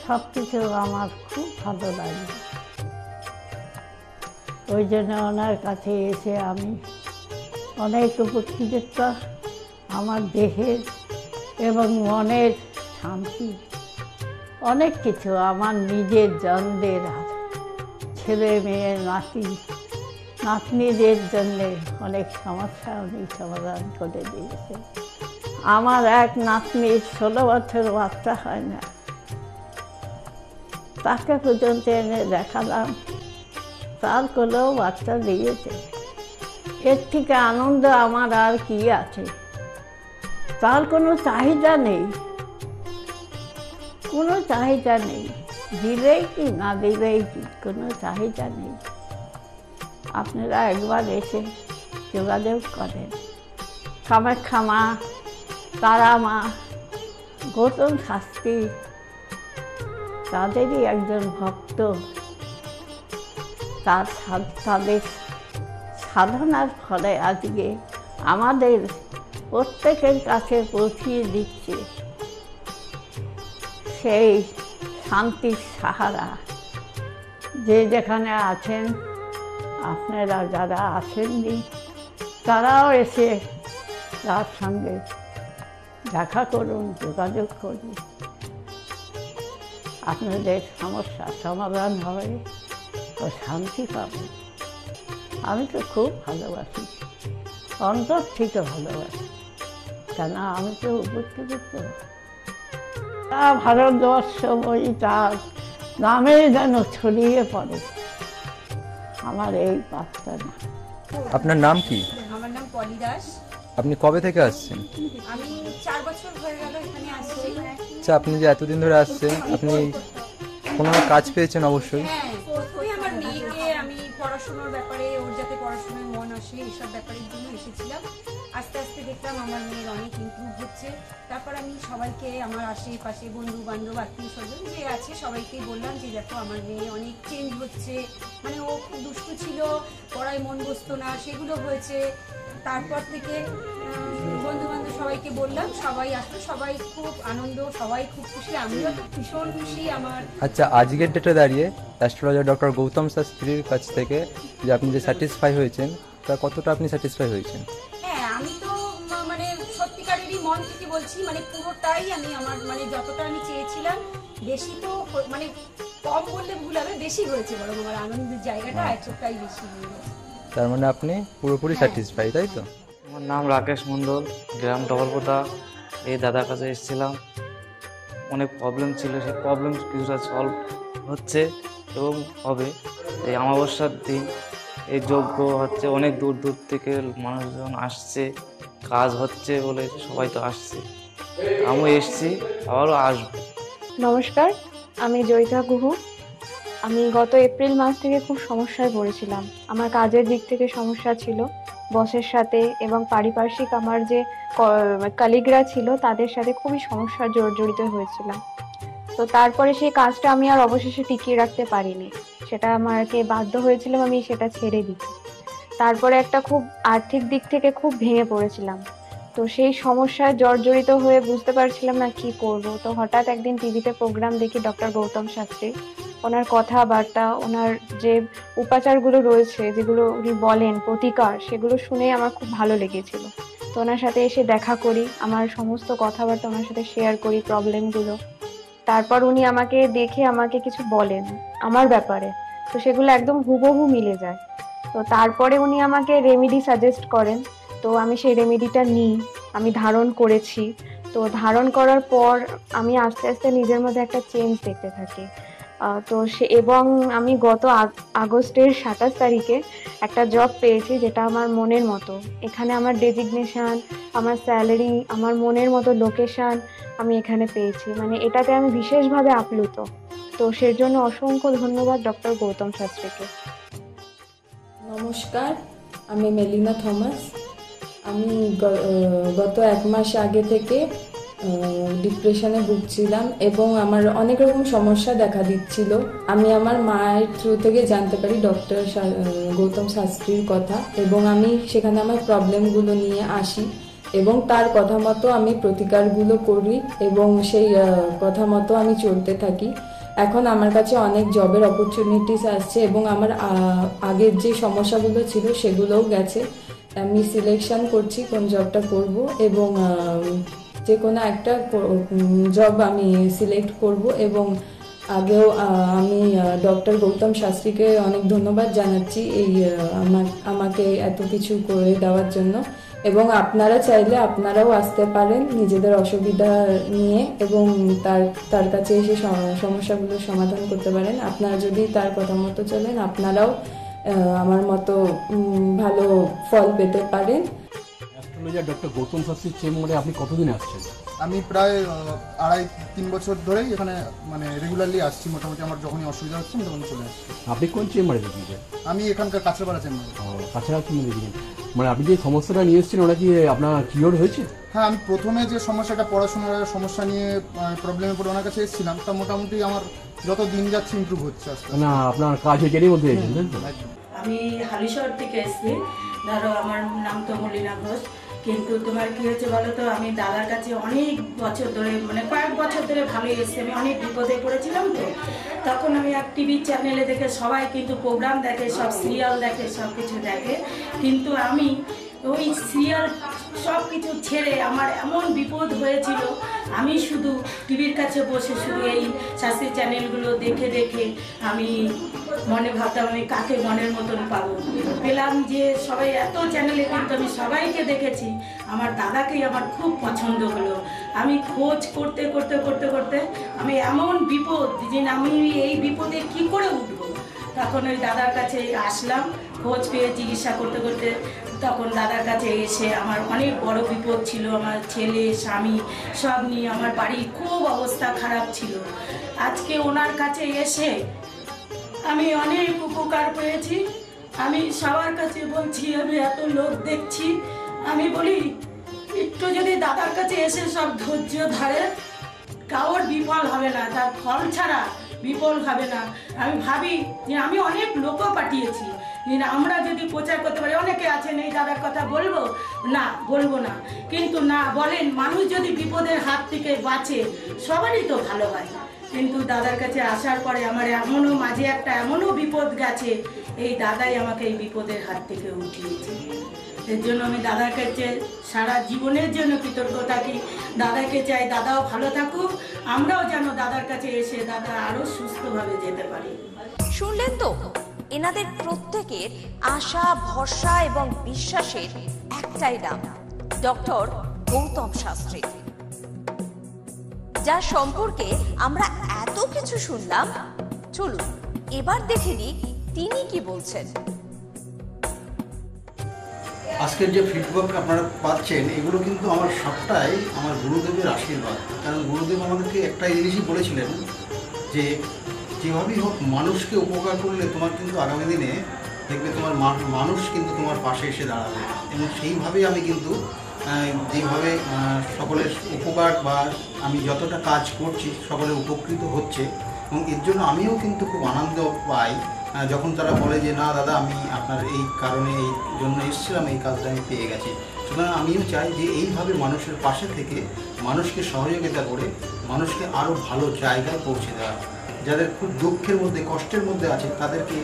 সব কিছু আমার খুব ভালো লাগে। ওই জন্য ওনার কাছে এসে আমি অনেক উপকৃত, আমার দেহের এবং মনের শান্তি, অনেক কিছু আমার নিজের জনদের, ছেলে মেয়ে নাতি নাতনিদের জন্যে অনেক সমস্যা উনি সমাধান করে দিয়েছে। আমার এক নাতনির 16 বছর বাচ্চা হয় না, তাকে পর্যন্ত এনে দেখালাম, তার কোলেও বাচ্চা দিয়েছে। এর থেকে আনন্দ আমার আর কি আছে? তার কোনো চাহিদা নেই, কোনো চাহিদা নেই, দিলেই কি না দিলেই কি, কোনো চাহিদা নেই। আপনারা একবার এসে যোগাযোগ করেন। কামাখ্যা মা, তারা মা, গৌতম শাস্ত্রী তাদেরই একজন ভক্ত। তাদের সাধনার ফলে আজকে আমাদের প্রত্যেকের কাছে পৌঁছিয়ে দিচ্ছে সেই শান্তির সাহারা। যে যেখানে আছেন, আপনারা যারা আসেননি তারাও এসে তার সঙ্গে দেখা করুন, যোগাযোগ করুন, আপনাদের সমস্যার সমাধান হবে ও শান্তি পাবেন। আমি তো খুব ভালোবাসি, অন্তর থেকে ভালোবাসি, কেন আমি তো উপকৃত। ভারতবর্ষময়ী তার নামে যেন ছড়িয়ে পড়ে আমার এই প্রার্থনা। আপনার নাম কি? আমার নাম পলি দাস। আপনি কবে থেকে আসছেন? আমি 4 বছর হয়ে গেল এখানে আসছি। আচ্ছা, আপনি যে এতদিন ধরে আসছেন, আপনি কোনো কাজ পেয়েছেন? অবশ্যই। হ্যাঁ, প্রথমে আমার মেয়েকে আমি পড়াশোনার ব্যাপারে, ওর যাতে পড়াশোনায় মন আসে এইসব ব্যাপারের জন্য এসেছিলাম। আস্তে আস্তে দেখলাম আমার মেয়ের অনেক ইমপ্রুভ হচ্ছে। তারপর আমি সবাইকে, আমার আশেপাশে বন্ধু বান্ধব আত্মীয় স্বজন যে আছে সবাইকে বললাম যে দেখো আমার মেয়ে অনেক চেঞ্জ হচ্ছে, মানে ও খুব দুষ্টু ছিল, পড়ায় মন বসতো না, সেগুলো হয়েছে। তারপর থেকে বন্ধু বান্ধব সবাইকে বললাম, সবাই আসলো, সবাই খুব আনন্দ, সবাই খুব খুশি, আমিও তো ভীষণ খুশি। আমার আচ্ছা, আজকের ডেটে দাঁড়িয়ে অ্যাস্ট্রোলজার ডক্টর গৌতম শাস্ত্রীর কাছ থেকে যে আপনি যে স্যাটিসফাই হয়েছেন, তা কতটা আপনি স্যাটিসফাই হয়েছেন? হ্যাঁ, আমি তো মানে সত্যিকারেরই মন থেকে বলছি, মানে পুরোটাই আমি আমার মানে যতটা আমি চেয়েছিলাম, বেশি তো মানে কম বললে ভুল হবে, বেশি হয়েছে, বরং আমার আনন্দের জায়গাটা এতটাই বেশি হয়েছে। তার মানে আপনি পুরোপুরি স্যাটিসফাই, তাই তো? আমার নাম রাকেশ মণ্ডল, গ্রাম ডবলপোতা। এই দাদার কাছে এসেছিলাম, অনেক প্রবলেম ছিল, সেই প্রবলেম কিছুটা সলভ হচ্ছে এবং হবে। এই অমাবস্যার দিন এই যজ্ঞ হচ্ছে, অনেক দূর দূর থেকে মানুষজন আসছে, কাজ হচ্ছে বলে সবাই তো আসছে, আমিও এসছি, আবারও আসবো। নমস্কার, আমি জয়িতা গুহ। আমি গত এপ্রিল মাস থেকে খুব সমস্যায় পড়েছিলাম। আমার কাজের দিক থেকে সমস্যা ছিল, বসের সাথে এবং পারিপার্শ্বিক আমার যে কলিগরা ছিল তাদের সাথে খুবই সমস্যা জড়িত হয়েছিলাম। তো তারপরে সেই কাজটা আমি আর অবশেষে টিকিয়ে রাখতে পারিনি, সেটা আমাকে বাধ্য হয়েছিলাম আমি সেটা ছেড়ে দিতে। তারপরে একটা খুব আর্থিক দিক থেকে খুব ভেঙে পড়েছিলাম। তো সেই সমস্যায় জর্জরিত হয়ে বুঝতে পারছিলাম না কি করব। তো হঠাৎ একদিন টিভিতে প্রোগ্রাম দেখি ডক্টর গৌতম শাস্ত্রী, ওনার কথাবার্তা, ওনার যে উপাচারগুলো রয়েছে, যেগুলো উনি বলেন প্রতিকার, সেগুলো শুনে আমার খুব ভালো লেগেছিল। তো ওনার সাথে এসে দেখা করি, আমার সমস্ত কথাবার্তা ওনার সাথে শেয়ার করি, প্রবলেমগুলো। তারপর উনি আমাকে দেখে আমাকে কিছু বলেন আমার ব্যাপারে, তো সেগুলো একদম হুবহু মিলে যায়। তো তারপরে উনি আমাকে রেমেডি সাজেস্ট করেন, তো আমি সেই রেমেডিটা নিই, আমি ধারণ করেছি। তো ধারণ করার পর আমি আস্তে আস্তে নিজের মধ্যে একটা চেঞ্জ দেখতে থাকি। তো এবং আমি গত আগস্টের 27 তারিখে একটা জব পেয়েছি, যেটা আমার মনের মতো। এখানে আমার ডেজিগনেশন, আমার স্যালারি, আমার মনের মতো লোকেশন আমি এখানে পেয়েছি, মানে এটাতে আমি বিশেষভাবে আপ্লুত। তো সের জন্য অসংখ্য ধন্যবাদ ডক্টর গৌতম শাস্ত্রীকে। নমস্কার, আমি মেলিনা থমাস। আমি গত 1 মাস আগে থেকে ডিপ্রেশনে ভুগছিলাম এবং আমার অনেক রকম সমস্যা দেখা দিচ্ছিল। আমি আমার মায়ের থ্রু থেকে জানতে পারি ডক্টর গৌতম শাস্ত্রীর কথা, এবং আমি সেখানে আমার প্রবলেমগুলো নিয়ে আসি এবং তার কথা মতো আমি প্রতিকারগুলো করি এবং সেই কথা মতো আমি চলতে থাকি। এখন আমার কাছে অনেক জবের অপরচুনিটিস আসছে এবং আমার আগের যে সমস্যাগুলো ছিল সেগুলোও গেছে। আমি সিলেকশন করছি কোন জবটা করব এবং যে কোনো একটা জব আমি সিলেক্ট করব। এবং আগেও আমি ডক্টর গৌতম শাস্ত্রীকে অনেক ধন্যবাদ জানাচ্ছি এই আমাকে এত কিছু করে দেওয়ার জন্য। এবং আপনারা চাইলে আপনারাও আসতে পারেন নিজেদের অসুবিধা নিয়ে এবং তার কাছে এসে সমস্যাগুলো সমাধান করতে পারেন। আপনারা যদি তার কথা মতো চলেন আপনারাও আমার মতো ভালো ফল পেতে পারেন। অ্যাস্ট্রোলজার ডক্টর গৌতম শাস্ত্রীর চেম্বারে আপনি কতদিন আসছেন? আমি প্রায় 2.5-3 বছর ধরেই এখানে মানে রেগুলারলি আসছি। মোটামুটি আমার যখনই অসুবিধা হচ্ছে আমি তখন চলে আসছি। আপনি কোন চেম্বারে দেখিয়েছেন? আমি এখানকার কাছড়াপাড়া চেম্বারে। কাছাড়া চেম্বারে দেখিয়েছেন, মানে আপনি যে সমস্যাটা নিয়ে এসেছেন ওটা কি আপনার কিওর হয়েছে? হ্যাঁ, আমি প্রথমে যে সমস্যাটা পড়াশোনার সমস্যা নিয়ে প্রবলেমে পড়ে ওনার কাছে এসেছিলাম, তা মোটামুটি আমার যত দিন যাচ্ছে ইমপ্রুভ হচ্ছে আস্তে আস্তে। না আপনার কাজ হয়ে মধ্যে এসেছেন? আমি হালিশহর থেকে এসেছি। ধরো আমার নাম তো মলিনা ঘোষ, কিন্তু তোমার কি হয়েছে বলো তো, আমি দাদার কাছে অনেক বছর ধরে মানে কয়েক বছর ধরে ভালোই এসেছি। আমি অনেক বিপদে পড়েছিলাম, তো তখন আমি এক টিভি চ্যানেলে দেখে সবাই কিন্তু প্রোগ্রাম দেখে, সব সিরিয়াল দেখে, সব কিছু দেখে, কিন্তু আমি ওই সিরিয়াল সব কিছু ছেড়ে আমার এমন বিপদ হয়েছিল, আমি শুধু টিভির কাছে বসে শুধু এই শাস্ত্রী চ্যানেলগুলো দেখে দেখে আমি মনে ভাবতাম আমি কাকে মনের মতন পাবো। পেলাম যে সবাই এত চ্যানেলে, কিন্তু আমি সবাইকে দেখেছি, আমার দাদাকেই আমার খুব পছন্দ হলো। আমি খোঁজ করতে করতে করতে করতে আমি এমন বিপদ যে আমি এই বিপদে কি করে উঠবো, তখন ওই দাদার কাছে আসলাম। খোঁজ পেয়ে চিকিৎসা করতে করতে তখন দাদার কাছে এসে আমার অনেক বড় বিপদ ছিল, আমার ছেলে স্বামী সব নিয়ে আমার বাড়ির খুব অবস্থা খারাপ ছিল। আজকে ওনার কাছে এসে আমি অনেক উপকার পেয়েছি। আমি সবার কাছে বলছি, আমি এত লোক দেখছি, আমি বলি একটু যদি দাদার কাছে এসে সব ধৈর্য ধরে, কারোর বিফল হবে না, তার ফল ছাড়া বিফল হবে না। আমি ভাবি যে আমি অনেক লোকও পাঠিয়েছি, আমরা যদি প্রচার করতে পারি, অনেকে আছেন এই দাদার কথা বলবো না, বলবো না, কিন্তু না বলেন, মানুষ যদি বিপদের হাত থেকে বাঁচে সবারই তো ভালো হয়। কিন্তু দাদার কাছে আসার পরে আমার এমনও মাঝে একটা এমনও বিপদ গেছে, এই দাদাই আমাকে এই বিপদের হাত থেকে উঠিয়েছে। এর জন্য আমি দাদার কাছে সারা জীবনের জন্য কৃতজ্ঞ থাকি। দাদাকে চাই দাদাও ভালো থাকুক, আমরাও যেন দাদার কাছে এসে দাদা আরো সুস্থভাবে যেতে পারি। শুনলেন তো, এনাদের প্রত্যেকের আশা, ভরসা এবং বিশ্বাসের একটাই নাম, ডক্টর গৌতম শাস্ত্রী, যার সম্পর্কে আমরা এত কিছু শুনলাম। চলুন এবার দেখে নিই তিনি কি বলছেন। আজকের যে ফিডব্যাক আপনারা পাচ্ছেন, এগুলো কিন্তু আমার সবটাই আমার গুরুদেবের আশীর্বাদ। কারণ গুরুদেব আমাদেরকে একটাই জিনিসই বলেছিলেন যে যেভাবেই হোক মানুষকে উপকার করলে তোমার কিন্তু আগামী দিনে দেখবে তোমার মানুষ কিন্তু তোমার পাশে এসে দাঁড়াবে। এবং সেইভাবেই আমি কিন্তু যেভাবে সকলের উপকার বা আমি যতটা কাজ করছি সকলে উপকৃত হচ্ছে, এবং এর জন্য আমিও কিন্তু খুব আনন্দ পাই যখন তারা বলে যে না দাদা, আমি আপনার এই কারণে এই জন্য এসেছিলাম, এই কাজটা আমি পেয়ে গেছি। সুতরাং আমিও চাই যে এইভাবে মানুষের পাশে থেকে মানুষকে সহযোগিতা করে মানুষকে আরও ভালো জায়গায় পৌঁছে দেওয়া। যাদের খুব দুঃখের মধ্যে, কষ্টের মধ্যে আছে, তাদেরকে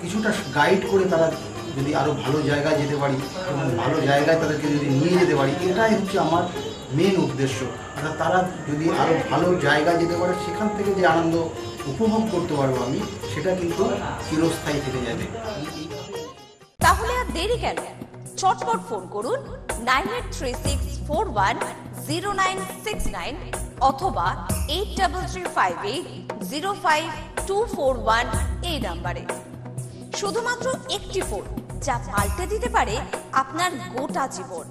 কিছুটা গাইড করে তারা যদি আরও ভালো জায়গায় যেতে পারি এবং ভালো জায়গায় তাদেরকে যদি নিয়ে যেতে পারি, এটাই হচ্ছে আমার মেন উদ্দেশ্য। অর্থাৎ তারা যদি আরও ভালো জায়গায় যেতে পারে, সেখান থেকে যে আনন্দ উপভোগ করতে পারবো আমি, সেটা কিন্তু চিরস্থায়ী থেকে যাবে। তাহলে আর দেরি কেন, চটপট ফোন করুন 9836410969 অথবা 8335805241 এই নাম্বারে। শুধুমাত্র একটি ফোন, যা পাল্টে দিতে পারে আপনার গোটা জীবন।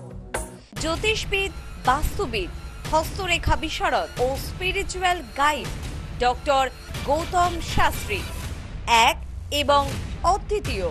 জ্যোতিষবিদ, বাস্তুবিদ, হস্তরেখা বিশারদ ও spiritual guide doctor Gautam Shastri, এক এবং অদ্বিতীয়।